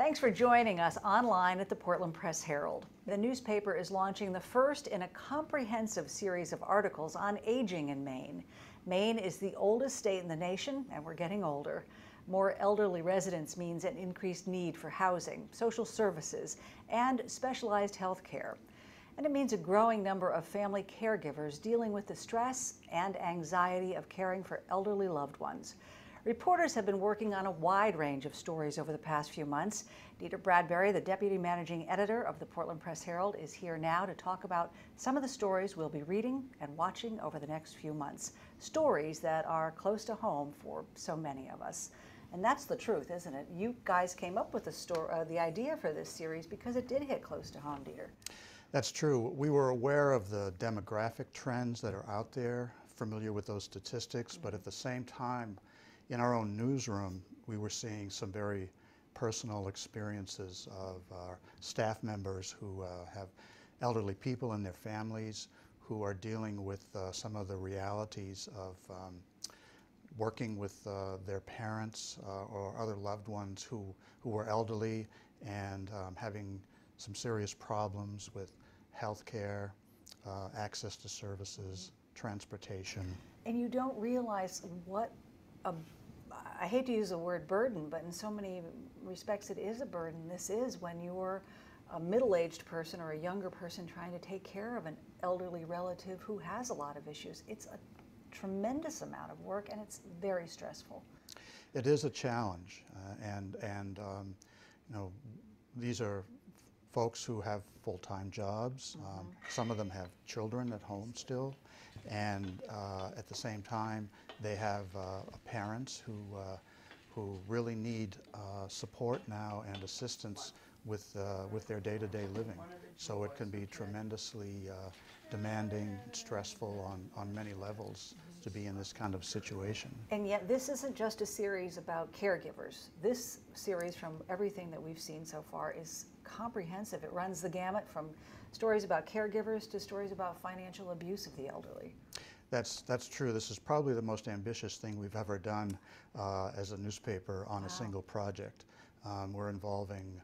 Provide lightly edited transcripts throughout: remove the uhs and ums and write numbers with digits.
Thanks for joining us online at the Portland Press Herald. The newspaper is launching the first in a comprehensive series of articles on aging in Maine. Maine is the oldest state in the nation, and we're getting older. More elderly residents means an increased need for housing, social services, and specialized health care. And it means a growing number of family caregivers dealing with the stress and anxiety of caring for elderly loved ones. Reporters have been working on a wide range of stories over the past few months. Bradbury, the deputy managing editor of the Portland Press Herald, is here now to talk about some of the stories we'll be reading and watching over the next few months. Stories that are close to home for so many of us. And that's the truth, isn't it? You guys came up with the idea for this series because it did hit close to home, Dieter. That's true. We were aware of the demographic trends that are out there, familiar with those statistics, but at the same time, in our own newsroom, we were seeing some very personal experiences of our staff members who have elderly people in their families who are dealing with some of the realities of working with their parents or other loved ones who are elderly and having some serious problems with health care, access to services, transportation. And you don't realize what I hate to use the word burden, but in so many respects it is a burden. This is when you're a middle-aged person or a younger person trying to take care of an elderly relative who has a lot of issues. It's a tremendous amount of work, and it's very stressful. It is a challenge, and you know, these are folks who have full-time jobs. Some of them have children at home still, and at the same time, they have parents who really need support now and assistance with their day-to-day living. So it can be tremendously demanding, stressful on many levels to be in this kind of situation. And yet this isn't just a series about caregivers. This series, from everything that we've seen so far, is comprehensive. It runs the gamut from stories about caregivers to stories about financial abuse of the elderly. That's true. This is probably the most ambitious thing we've ever done as a newspaper on a single project. We're involving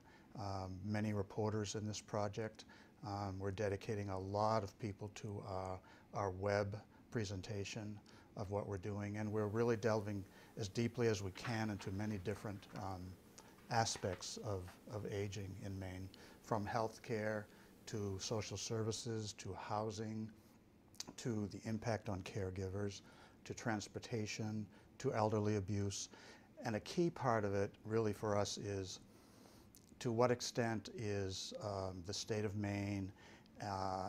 many reporters in this project. We're dedicating a lot of people to our web presentation of what we're doing, and we're really delving as deeply as we can into many different aspects of aging in Maine, from health care to social services to housing, to the impact on caregivers, to transportation, to elderly abuse. And a key part of it really for us is to what extent is the state of Maine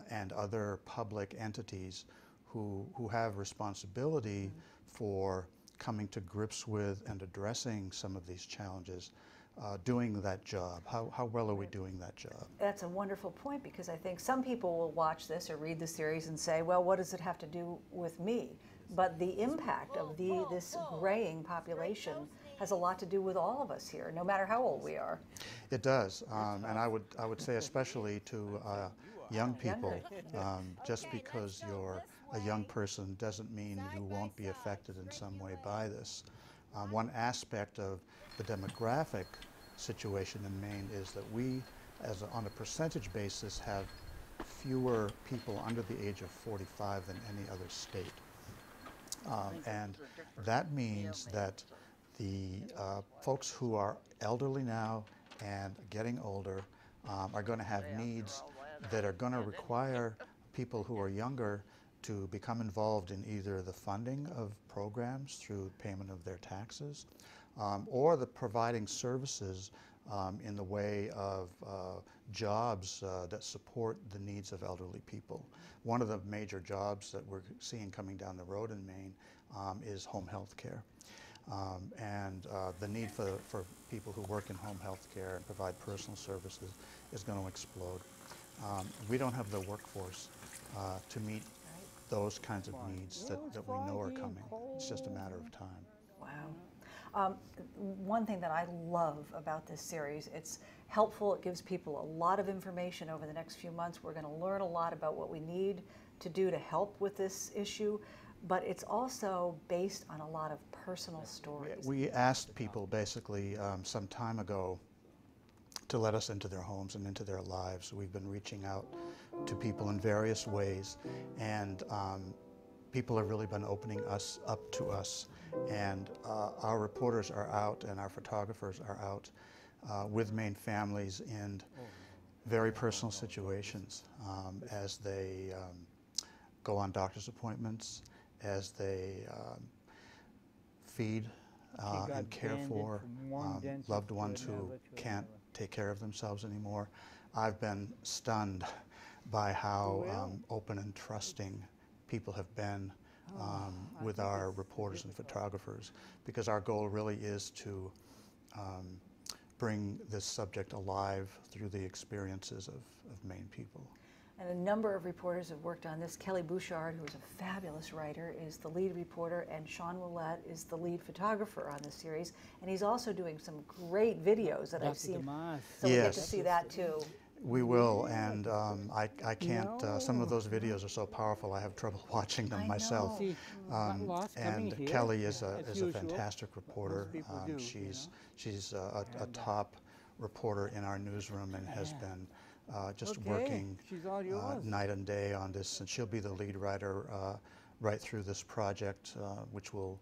and other public entities who have responsibility for coming to grips with and addressing some of these challenges, doing that job. How well are we doing that job? That's a wonderful point, because I think some people will watch this or read the series and say, well, what does it have to do with me? But the impact of this graying population has a lot to do with all of us here, no matter how old we are. It does, and I would say especially to young people, just because you're a young person doesn't mean you won't be affected in some way by this. One aspect of the demographic situation in Maine is that we, on a percentage basis, have fewer people under the age of 45 than any other state. And that means that the folks who are elderly now and getting older are going to have needs that are going to require people who are younger to become involved in either the funding of programs through payment of their taxes, or the providing services in the way of jobs that support the needs of elderly people. One of the major jobs that we're seeing coming down the road in Maine is home health care. And the need for people who work in home health care and provide personal services is going to explode. We don't have the workforce to meet those kinds of needs that we know are coming. It's just a matter of time. Wow. One thing that I love about this series, it's helpful. It gives people a lot of information over the next few months. We're going to learn a lot about what we need to do to help with this issue, but it's also based on a lot of personal stories. We asked people basically some time ago to let us into their homes and into their lives. We've been reaching out to people in various ways, and people have really been opening us up to us. And our reporters are out and our photographers are out with Maine families in very personal situations as they go on doctor's appointments, as they feed and care for loved ones who can't take care of themselves anymore. I've been stunned by how open and trusting people have been with our reporters and photographers, because our goal really is to bring this subject alive through the experiences of Maine people. And a number of reporters have worked on this. Kelly Bouchard, who is a fabulous writer, is the lead reporter, and Sean Willett is the lead photographer on this series. And he's also doing some great videos that I've seen. So we get to see that too. We will, and I can't, some of those videos are so powerful I have trouble watching them myself. And Kelly is a fantastic reporter. She's a top reporter in our newsroom and has been just working night and day on this, and she'll be the lead writer right through this project, which will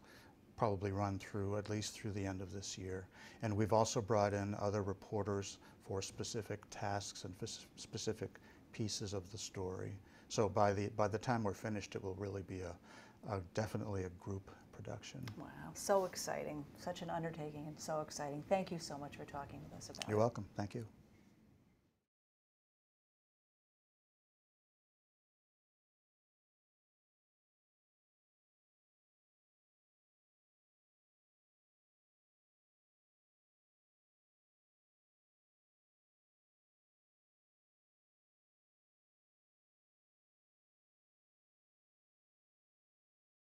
probably run through at least through the end of this year. And we've also brought in other reporters for specific tasks and specific pieces of the story. So by the time we're finished, it will really be definitely a group production. Wow, so exciting. Such an undertaking and so exciting. Thank you so much for talking with us about it. You're welcome. Thank you.